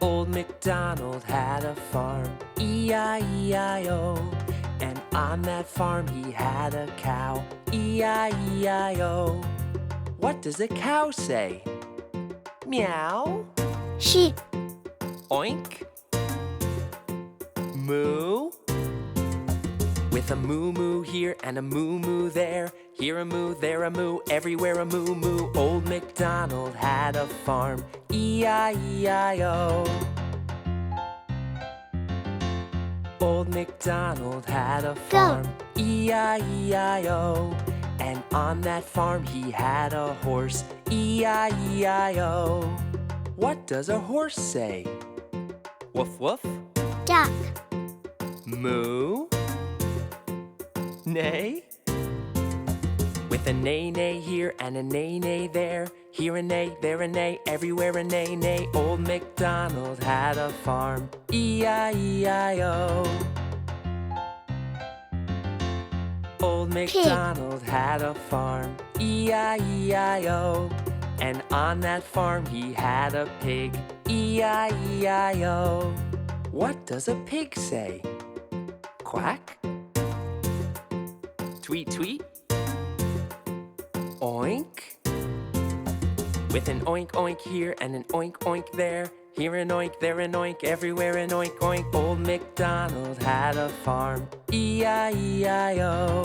Old MacDonald had a farm, E-I-E-I-O. And on that farm he had a cow, E-I-E-I-O. What does a cow say? Meow. Sheep. Oink. Moo. With a moo-moo here and a moo-moo there, here a moo, there a moo, everywhere a moo-moo. Old MacDonald had a farm, E-I-E-I-O. Old MacDonald had a farm, E-I-E-I-O. And on that farm he had a horse, E-I-E-I-O. What does a horse say? Woof woof. Duck. Moo. Neigh. With a neigh-neigh here and a neigh-neigh there, here a neigh, there a neigh, everywhere a neigh-neigh. Old MacDonald had a farm, E-I-E-I-O. Old MacDonald had a farm, E-I-E-I-O. And on that farm he had a pig, E-I-E-I-O. What does a pig say? Quack? Tweet, tweet? Oink? With an oink, oink here and an oink, oink there, here an oink, there an oink, everywhere an oink, oink. Old MacDonald had a farm, E-I-E-I-O.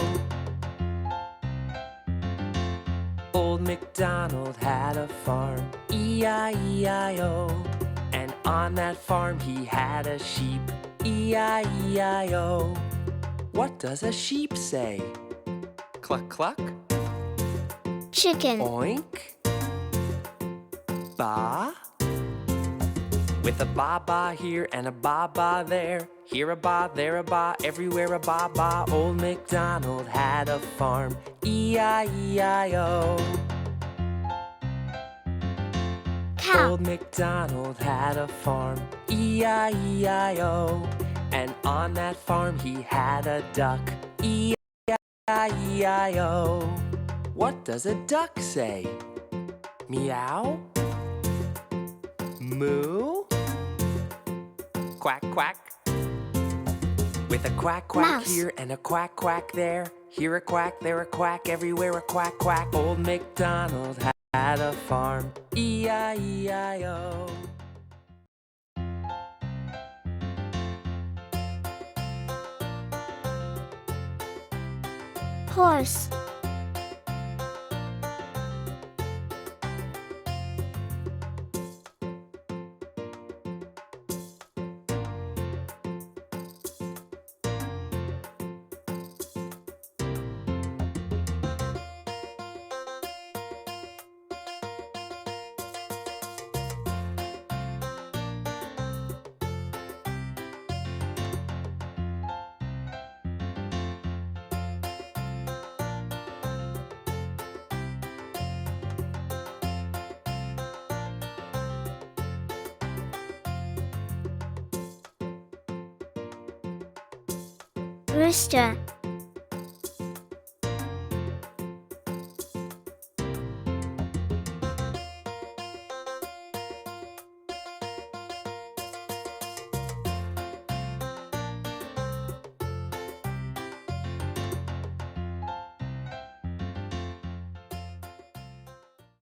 Old MacDonald had a farm, E-I-E-I-O. And on that farm he had a sheep, E-I-E-I-O. What does a sheep say? Cluck, cluck? Chicken. Oink? Ba? With a ba-ba here and a ba-ba there, here a ba, there a ba, everywhere a ba-ba. Old MacDonald had a farm, E-I-E-I-O. Cow. Old MacDonald had a farm, E-I-E-I-O. And on that farm he had a duck, E-I-E-I-O. What does a duck say? Meow? Moo? Quack, quack? With a quack, quack Mouse. here and a quack, quack there, here a quack, there a quack, everywhere a quack, quack. Old MacDonald had a farm, E-I-E-I-O. Horse. Rooster.